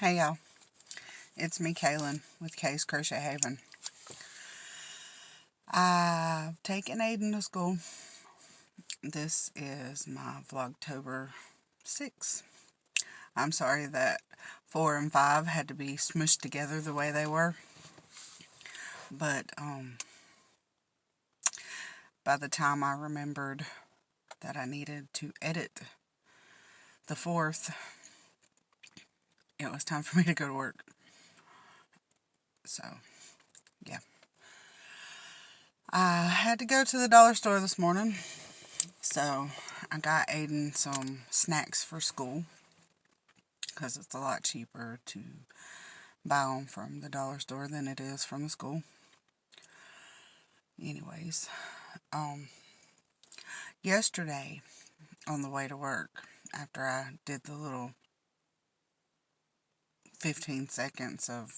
Hey y'all, it's me Kaylin with Kayscrochethaven. I've taken Aiden to school. This is my Vlogtober 6. I'm sorry that 4 and 5 had to be smushed together the way they were. But by the time I remembered that I needed to edit the 4th, it was time for me to go to work. So, yeah. I had to go to the dollar store this morning. So, I got Aiden some snacks for school. Because it's a lot cheaper to buy them from the dollar store than it is from the school. Anyways, yesterday on the way to work, after I did the little 15 seconds of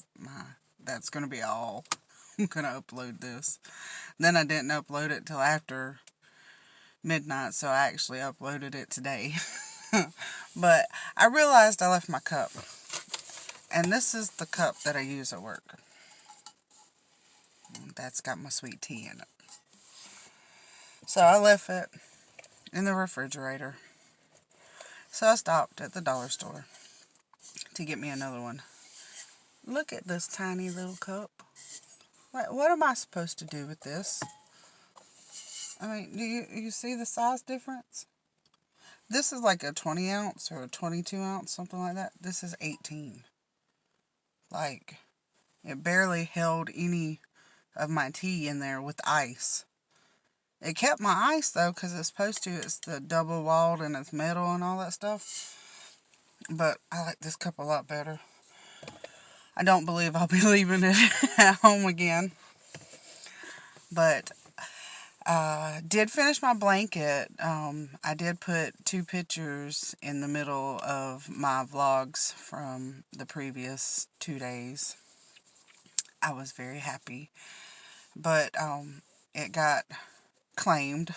that's going to be all I'm going to upload this. Then I didn't upload it till after midnight, so I actually uploaded it today. But I realized I left my cup. And this is the cup that I use at work. That's got my sweet tea in it. So I left it in the refrigerator. So I stopped at the dollar store to get me another one. Look at this tiny little cup. What am I supposed to do with this? I mean, do you see the size difference? This is like a 20 ounce or a 22 ounce, something like that. This is 18. Like, it barely held any of my tea in there with ice. It kept my ice, though, because it's supposed to. It's the double-walled and it's metal and all that stuff. But I like this cup a lot better. I don't believe I'll be leaving it at home again. But I did finish my blanket. I did put 2 pictures in the middle of my vlogs from the previous 2 days. I was very happy. But it got claimed.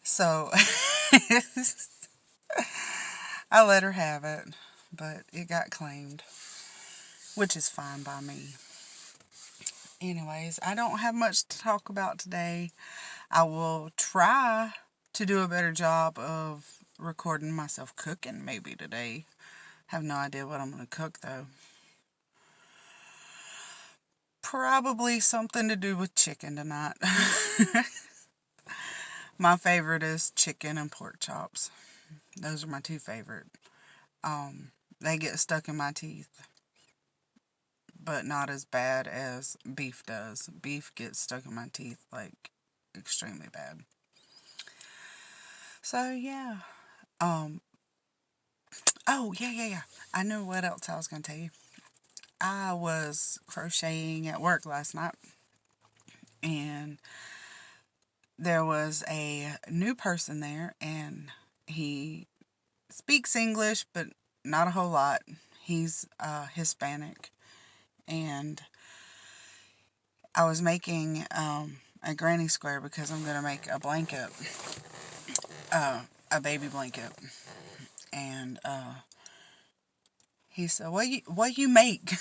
So I let her have it, but it got claimed, which is fine by me. Anyways, I don't have much to talk about today. I will try to do a better job of recording myself cooking maybe today. Have no idea what I'm going to cook though. Probably something to do with chicken tonight. My favorite is chicken and pork chops. Those are my 2 favorite. They get stuck in my teeth, but not as bad as beef does. Beef gets stuck in my teeth, like, extremely bad. So, yeah. Oh, yeah. I know what else I was going to tell you. I was crocheting at work last night, and there was a new person there, and he speaks English, but not a whole lot. He's Hispanic, and I was making a granny square because I'm going to make a blanket, a baby blanket. And he said, what you make?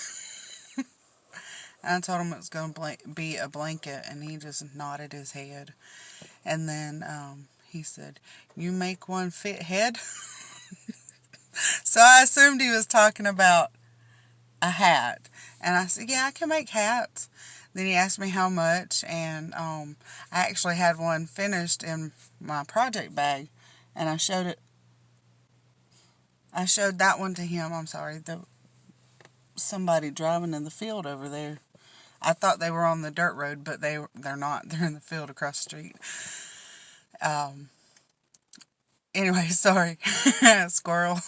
And I told him it was going to be a blanket, and he just nodded his head. And then he said, you make one fit head? So I assumed he was talking about a hat. And I said, yeah, I can make hats. Then he asked me how much, and I actually had one finished in my project bag, and I showed that one to him. I'm sorry, somebody driving in the field over there. I thought they were on the dirt road, but they're not. They're in the field across the street. Anyway, sorry, squirrel,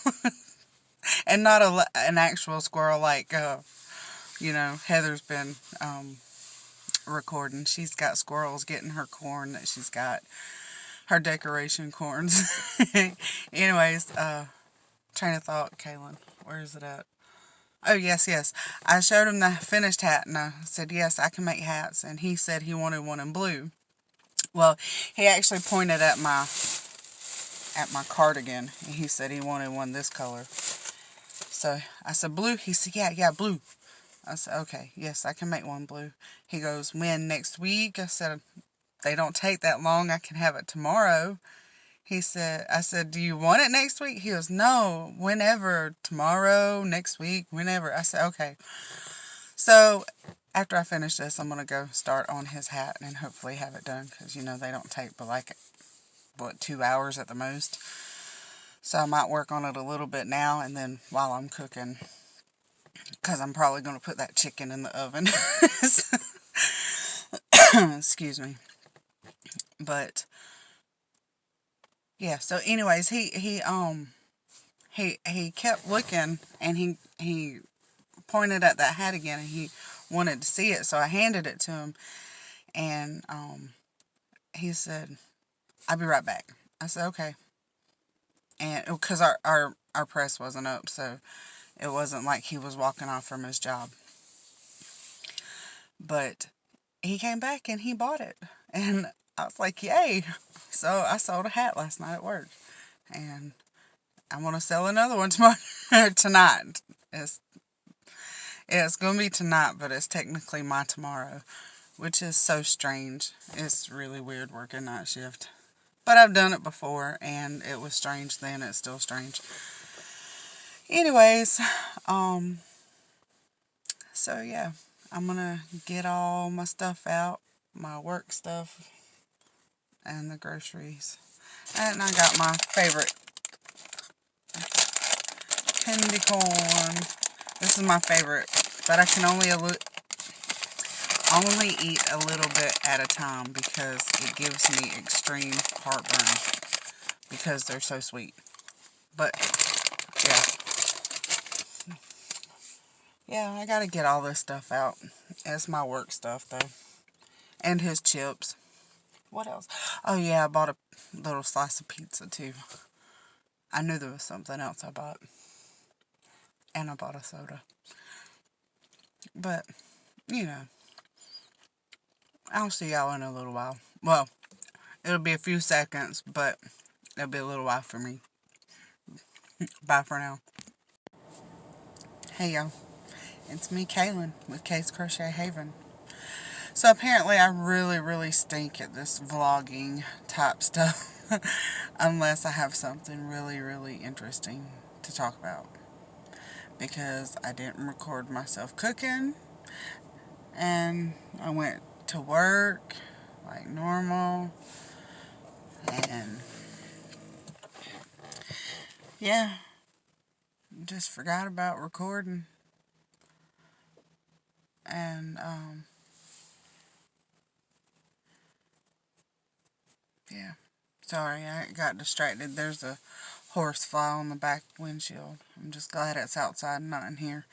and not an actual squirrel like Heather's been recording. She's got squirrels getting her corn that she's got, her decoration corns. Anyways, train of thought, Kaylin. Where is it at? Oh, yes. I showed him the finished hat, and I said, yes, I can make hats. And he said he wanted one in blue. Well, he actually pointed at my cardigan, and he said he wanted one this color. So I said, blue? He said, yeah, blue. I said, okay, yes, I can make one blue. He goes, when? Next week? I said, they don't take that long. I can have it tomorrow. I said, do you want it next week? He goes, no, whenever, tomorrow, next week, whenever. I said, okay. So after I finish this, I'm going to go start on his hat and hopefully have it done because, you know, they don't take but like, 2 hours at the most. So I might work on it a little bit now and then while I'm cooking, because I'm probably going to put that chicken in the oven. Excuse me. But yeah, so anyways, he kept looking and he pointed at that hat again and he wanted to see it, so I handed it to him and he said, I'll be right back. I said, okay. And because our press wasn't up, so it wasn't like he was walking off from his job. But he came back and he bought it. And I was like, yay. So I sold a hat last night at work. And I'm going to sell another one tomorrow. Tonight. It's going to be tonight, but it's technically my tomorrow. Which is so strange. It's really weird working night shift. But I've done it before, and it was strange then. It's still strange. Anyways, so yeah, I'm gonna get all my stuff out, my work stuff, and the groceries. And I got my favorite candy corn. This is my favorite, but I can only eat a little bit at a time because it gives me extreme heartburn because they're so sweet. But yeah, I gotta get all this stuff out. It's my work stuff though, and his chips. What else? Oh yeah, I bought a little slice of pizza too. I knew there was something else I bought. And I bought a soda. But, you know, I'll see y'all in a little while. Well, it'll be a few seconds, but it'll be a little while for me. Bye for now. Hey y'all, it's me, Kaylin, with kayscrochethaven. So apparently I really stink at this vlogging type stuff. Unless I have something really interesting to talk about. Because I didn't record myself cooking. And I went to work like normal. And yeah, just forgot about recording. And yeah, sorry, I got distracted. There's a horsefly on the back windshield. I'm just glad it's outside and not in here.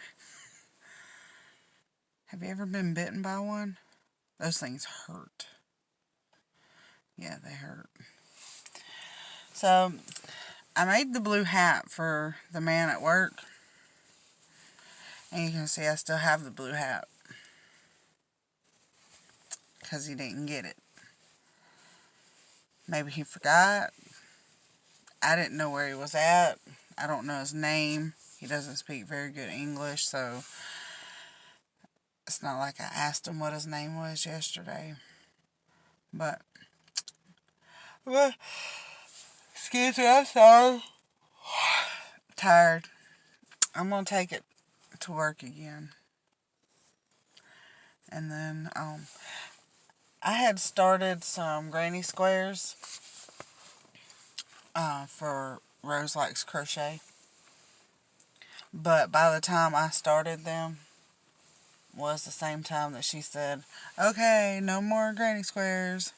Have you ever been bitten by one? Those things hurt. Yeah, they hurt. So, I made the blue hat for the man at work. And you can see I still have the blue hat. Because he didn't get it. Maybe he forgot. I didn't know where he was at. I don't know his name. He doesn't speak very good English, so it's not like I asked him what his name was yesterday. But excuse me, I'm sorry. Tired. I'm going to take it to work again. And then, I had started some granny squares for Rose Likes Crochet. But by the time I started them was the same time that she said, okay, no more granny squares.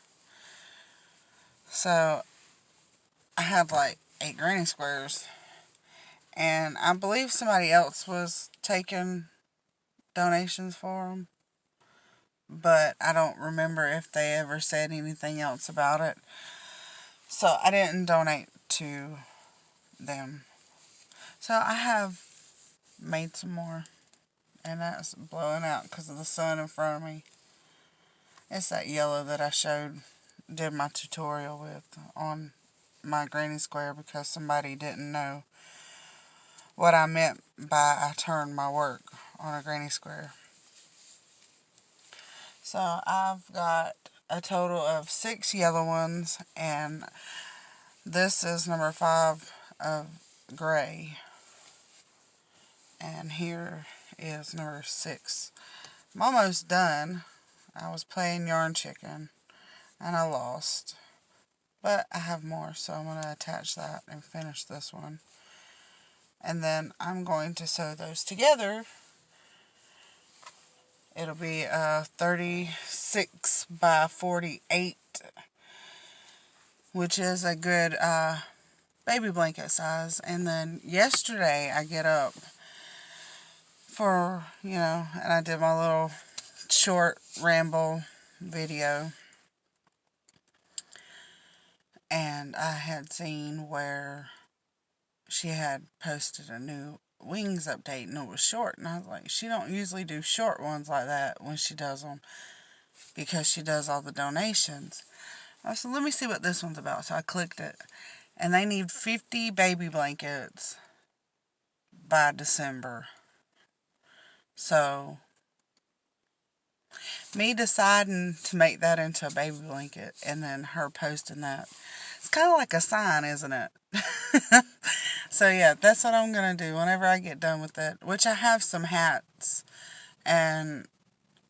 So I had like 8 granny squares. And I believe somebody else was taking donations for them. But I don't remember if they ever said anything else about it. So I didn't donate to them. So I have made some more. And that's blowing out because of the sun in front of me. It's that yellow that I did my tutorial with on my granny square because somebody didn't know what I meant by I turned my work on a granny square. So I've got a total of 6 yellow ones, and this is number 5 of gray. And here is number 6. I'm almost done. I was playing yarn chicken, and I lost. But I have more, so I'm going to attach that and finish this one. And then I'm going to sew those together. It'll be a 36 by 48, which is a good baby blanket size. And then yesterday I get up for, and I did my little short ramble video. And I had seen where she had posted a new wings update, and it was short. And I was like, she don't usually do short ones like that when she does them, because she does all the donations. I said, let me see what this one's about. So I clicked it, and they need 50 baby blankets by December. So me deciding to make that into a baby blanket and then her posting that, it's kind of like a sign, isn't it? So yeah, that's what I'm going to do whenever I get done with it. Which I have some hats and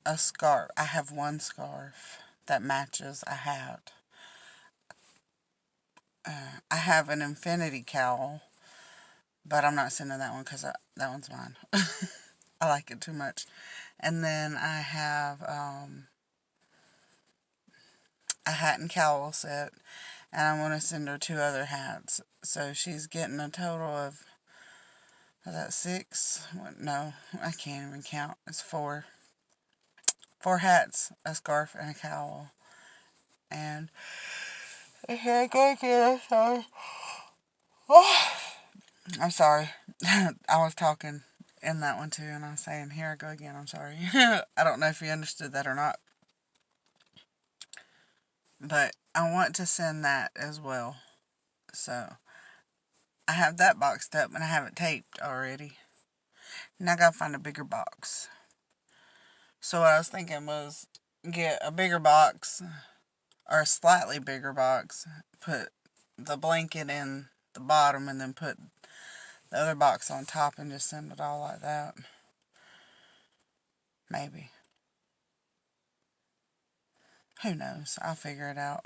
a scarf. I have one scarf that matches a hat. I have an infinity cowl, but I'm not sending that one because that one's mine. I like it too much. And then I have a hat and cowl set, and I'm going to send her 2 other hats. So she's getting a total of, is that 6? No, I can't even count. It's 4. 4 hats, a scarf, and a cowl. And here I go again. Sorry. Oh, I'm sorry. I was talking in that one too, and I was saying, here I go again. I'm sorry. I don't know if you understood that or not. But I want to send that as well. So I have that boxed up, and I have it taped already. Now I gotta find a bigger box. So what I was thinking was get a bigger box, or a slightly bigger box, put the blanket in the bottom, and then put the other box on top and just send it all like that. Maybe. Who knows? I'll figure it out.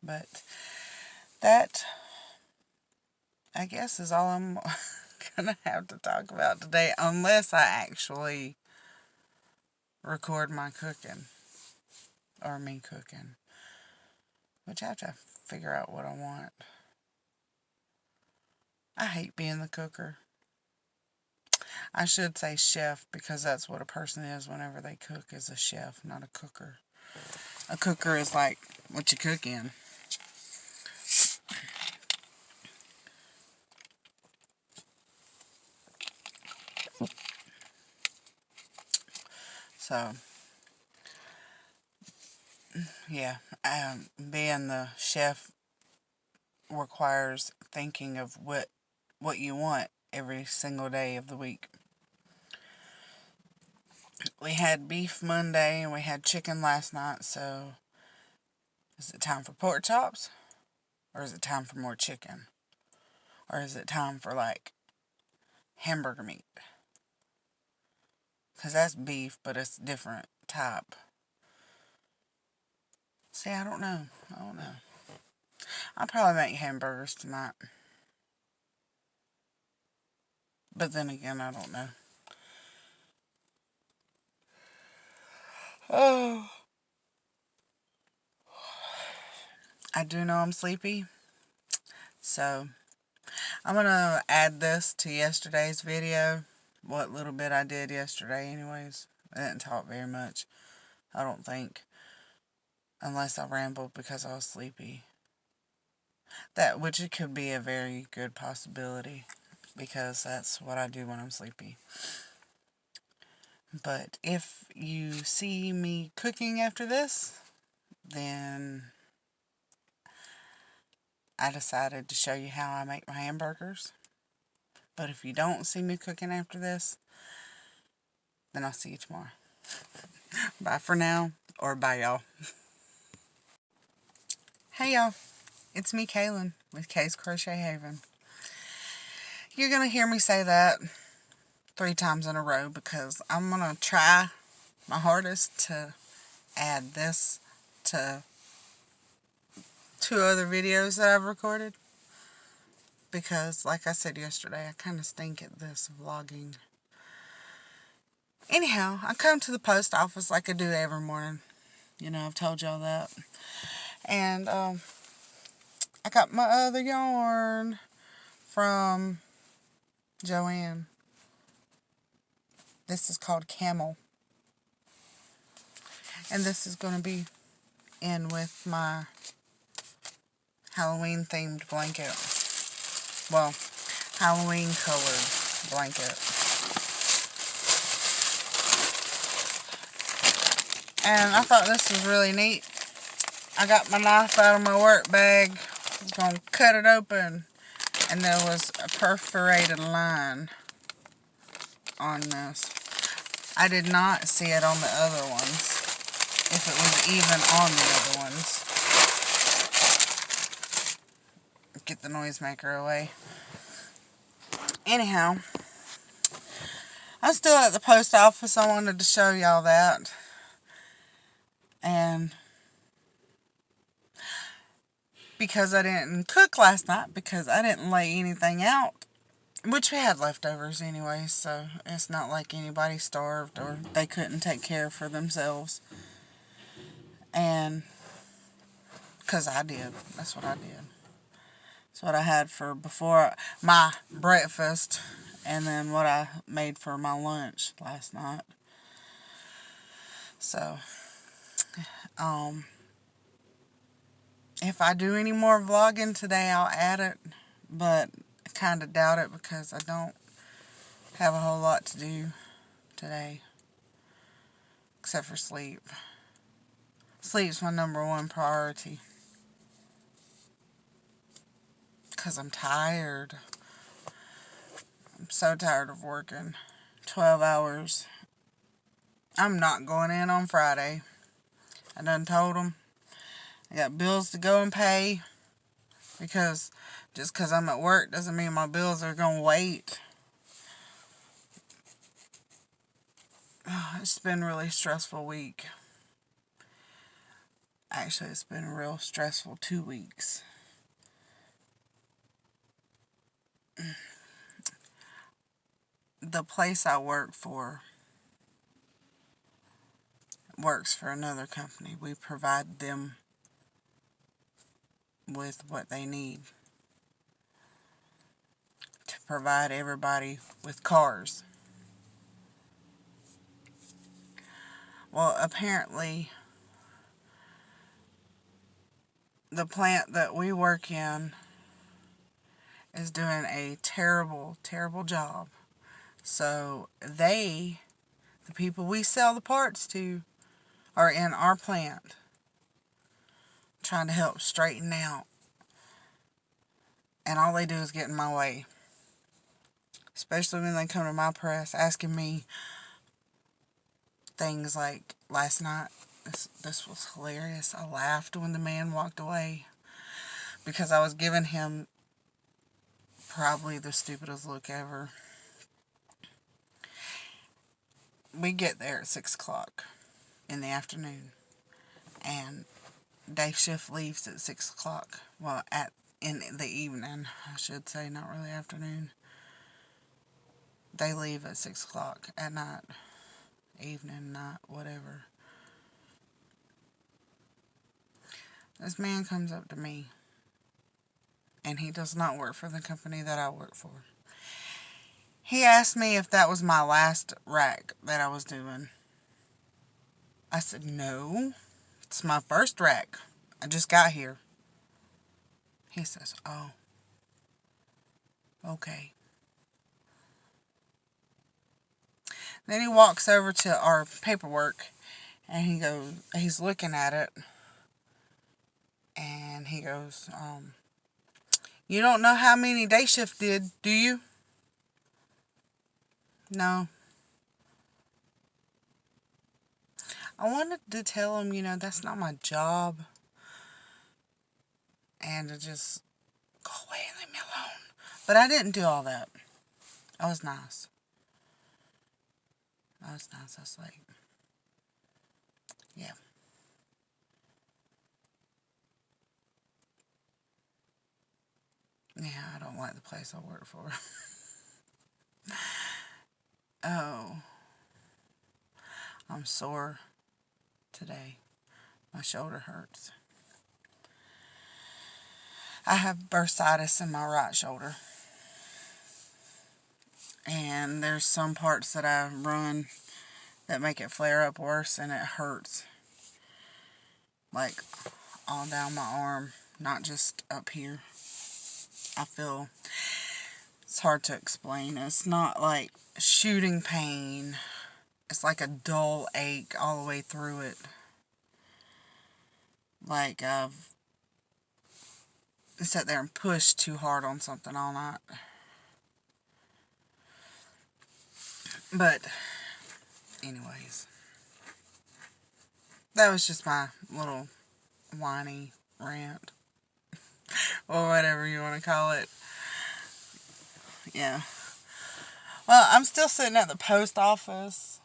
But that, I guess, is all I'm gonna have to talk about today, unless I actually record my cooking, or me cooking, which I have to figure out what I want. I hate being the cooker. I should say chef, because that's what a person is whenever they cook, is a chef, not a cooker. A cooker is like what you cook in. So, yeah, being the chef requires thinking of what you want every single day of the week. We had beef Monday and we had chicken last night, so is it time for pork chops? Or is it time for more chicken? Or is it time for like hamburger meat? Because that's beef, but it's different type. See, I don't know. I'll probably make hamburgers tonight. But then again, I don't know. Oh. I do know I'm sleepy. So, I'm going to add this to yesterday's video. What little bit I did yesterday anyways. I didn't talk very much, I don't think. Unless I rambled because I was sleepy. Which it could be a very good possibility, because that's what I do when I'm sleepy. But if you see me cooking after this, then I decided to show you how I make my hamburgers. But if you don't see me cooking after this, then I'll see you tomorrow. Bye for now, or bye, y'all. Hey, y'all. It's me, Kaylin, with Kayscrochethaven. You're going to hear me say that 3 times in a row because I'm going to try my hardest to add this to 2 other videos that I've recorded. Because, like I said yesterday, I kind of stink at this vlogging. Anyhow, I come to the post office like I do every morning. You know, I've told y'all that. And I got my other yarn from Joanne. This is called Camel. And this is going to be in with my Halloween themed blanket. Well, Halloween colored blanket. And I thought this was really neat. I got my knife out of my work bag. I was going to cut it open. And there was a perforated line on this. I did not see it on the other ones. If it was even on the other ones. Get the noisemaker away. Anyhow, I'm still at the post office. I wanted to show y'all that. And because I didn't cook last night, because I didn't lay anything out, which we had leftovers anyway, so it's not like anybody starved or they couldn't take care for themselves. And because I did. That's what I did. That's what I had for before my breakfast, and then what I made for my lunch last night. So, if I do any more vlogging today, I'll add it, but I kind of doubt it because I don't have a whole lot to do today, except for sleep. Sleep's my #1 priority, because I'm tired. I'm so tired of working 12 hours. I'm not going in on Friday. I done told them. I got bills to go and pay, because just because I'm at work doesn't mean my bills are going to wait. It's been a really stressful week. Actually, it's been a real stressful 2 weeks. The place I work for works for another company. We provide them with what they need to provide everybody with cars. Well, apparently, the plant that we work in is doing a terrible, terrible job. So the people we sell the parts to, are in our plant trying to help straighten out. And all they do is get in my way. Especially when they come to my press asking me things like last night. This was hilarious. I laughed when the man walked away because I was giving him probably the stupidest look ever. We get there at 6 o'clock in the afternoon, and day shift leaves at 6 o'clock. Well, in the evening, I should say, not really afternoon. They leave at 6 o'clock at night, evening, night, whatever. This man comes up to me, and he does not work for the company that I work for. He asked me if that was my last rack that I was doing. I said, no, it's my first rack. I just got here. He says, oh, okay. Then he walks over to our paperwork, and he's looking at it, and he goes, you don't know how many day shift did, do you? No. I wanted to tell him, that's not my job. And to just go away and leave me alone. But I didn't do all that. I was nice. I was nice. I was like, yeah. Yeah, I don't like the place I work for. Oh, I'm sore today. My shoulder hurts. I have bursitis in my right shoulder. And there's some parts that I run that make it flare up worse, and it hurts. Like all down my arm, not just up here. I feel it's hard to explain. It's not like shooting pain. It's like a dull ache all the way through it. Like I've sat there and pushed too hard on something all night. But, anyways, that was just my little whiny rant. Or whatever you want to call it. Yeah. Well, I'm still sitting at the post office.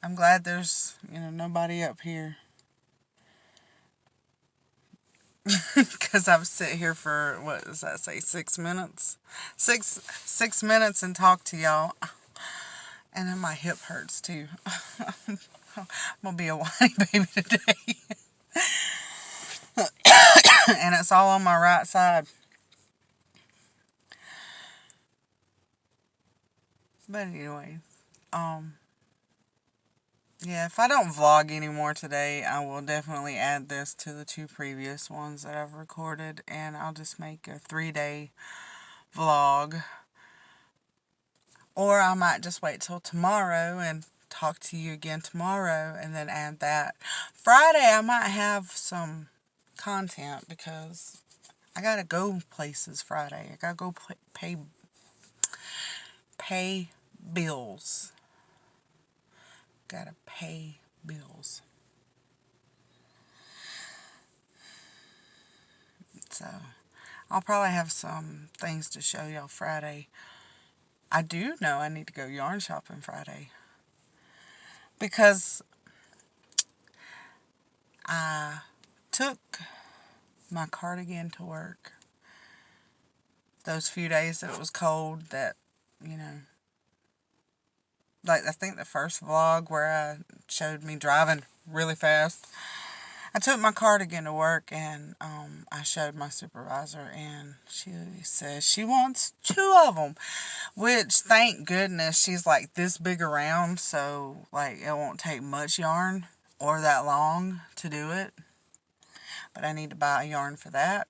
I'm glad there's, nobody up here. Because I've sit here for, what does that say, 6 minutes? Six minutes and talk to y'all. And then my hip hurts too. I'm going to be a whiny baby today. And it's all on my right side. But anyway, yeah, if I don't vlog anymore today, I will definitely add this to the 2 previous ones that I've recorded, and I'll just make a 3-day vlog. Or I might just wait till tomorrow and talk to you again tomorrow and then add that. Friday, I might have some content because I gotta go places Friday. I gotta go pay bills. Gotta pay bills. So, I'll probably have some things to show y'all Friday. I do know I need to go yarn shopping Friday. Because I took my cardigan to work. Those few days that it was cold that, like I think the first vlog where I showed me driving really fast. I took my cardigan to work and I showed my supervisor and she says she wants 2 of them. Which, thank goodness, she's like this big around, so like it won't take much yarn or that long to do it. But I need to buy a yarn for that.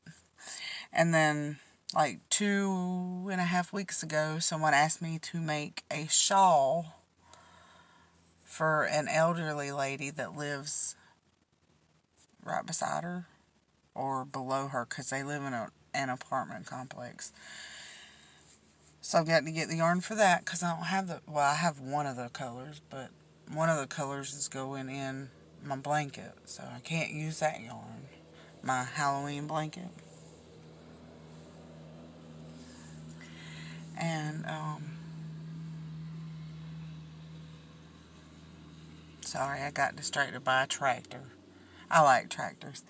And then like 2.5 weeks ago, someone asked me to make a shawl for an elderly lady that lives right beside her or below her because they live in an apartment complex. So I've got to get the yarn for that because I don't have I have one of the colors, but one of the colors is going in my blanket, so I can't use that yarn, my Halloween blanket. And, sorry, I got distracted by a tractor. I like tractors.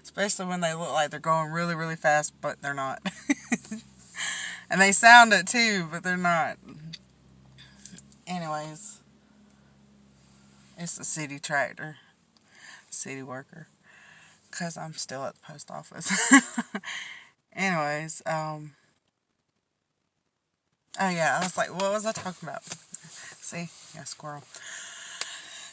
Especially when they look like they're going really, really fast, but they're not. And they sound it too, but they're not. Anyways, it's a city tractor. City worker. Because I'm still at the post office. Anyways, oh yeah, I was like, what was I talking about? See? Yeah, squirrel.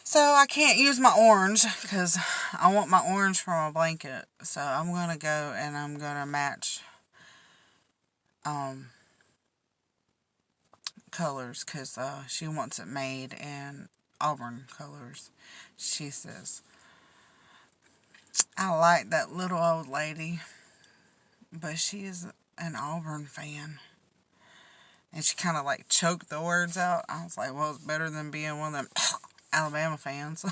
So I can't use my orange because I want my orange for my blanket. So I'm going to go and I'm going to match colors because she wants it made in auburn colors. She says, I like that little old lady, but she is an auburn fan. And she kind of like choked the words out. I was like, well, it's better than being one of them Alabama fans.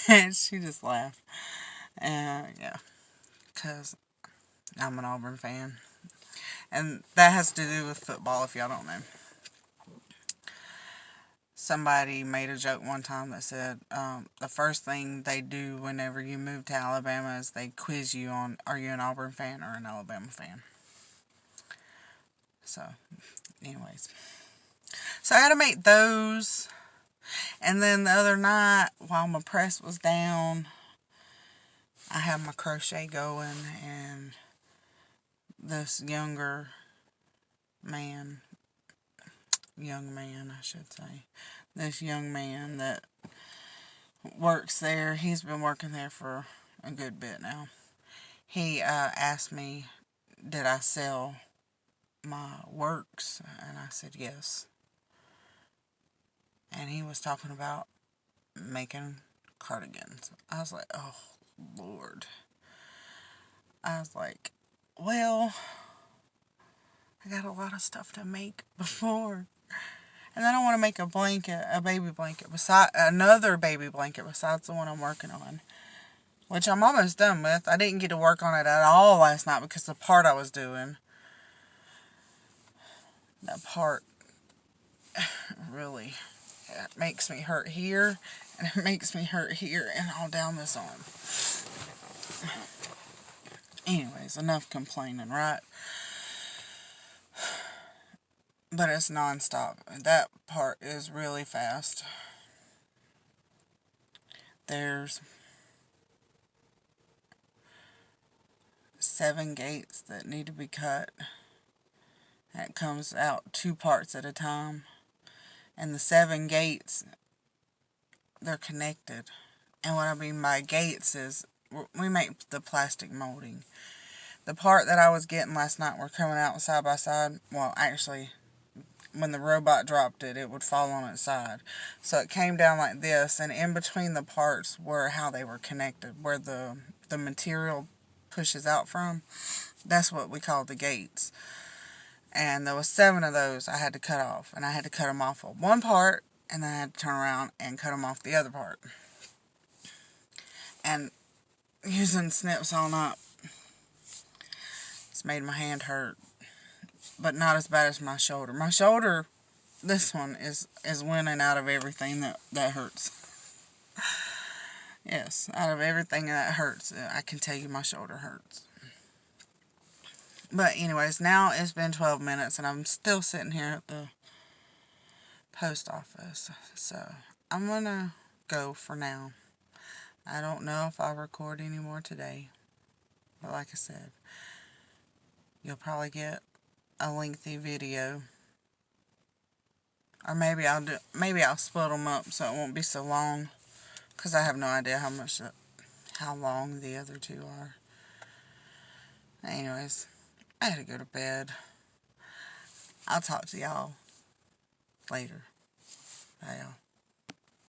And she just laughed. And yeah, because I'm an Auburn fan. And that has to do with football, if y'all don't know. Somebody made a joke one time that said the first thing they do whenever you move to Alabama is they quiz you on, are you an Auburn fan or an Alabama fan? So, anyways. So I had to make those. And then the other night, while my press was down, I had my crochet going, and this young man, I should say, this young man that works there, he's been working there for a good bit now. He asked me, did I sell my works? And I said yes. And he was talking about making cardigans. I was like, oh, Lord. I was like, well, I got a lot of stuff to make before. And then I want to make a blanket, a baby blanket, another baby blanket besides the one I'm working on, which I'm almost done with. I didn't get to work on it at all last night because the part I was doing, that part really, it makes me hurt here, and it makes me hurt here and all down this arm. Anyways, enough complaining, right? But it's non-stop. That part is really fast. There's 7 gates that need to be cut. It comes out 2 parts at a time. And the 7 gates, they're connected. And what I mean by gates is, we make the plastic molding. The part that I was getting last night were coming out side by side. Well, actually, when the robot dropped it, it would fall on its side. So it came down like this, and in between the parts were how they were connected, where the material pushes out from. That's what we call the gates. And there was 7 of those I had to cut off, and I had to cut them off of one part, and then I had to turn around and cut them off the other part. And using snips all night, it's made my hand hurt, but not as bad as my shoulder. My shoulder, this one is winning out of everything that hurts. Yes, out of everything that hurts, I can tell you my shoulder hurts. But anyways, now it's been 12 minutes and I'm still sitting here at the post office. So I'm going to go for now. I don't know if I'll record anymore today. But like I said, you'll probably get a lengthy video. Or maybe I'll split them up so it won't be so long. Because I have no idea how long the other 2 are. Anyways, I had to go to bed. I'll talk to y'all later. Bye, y'all.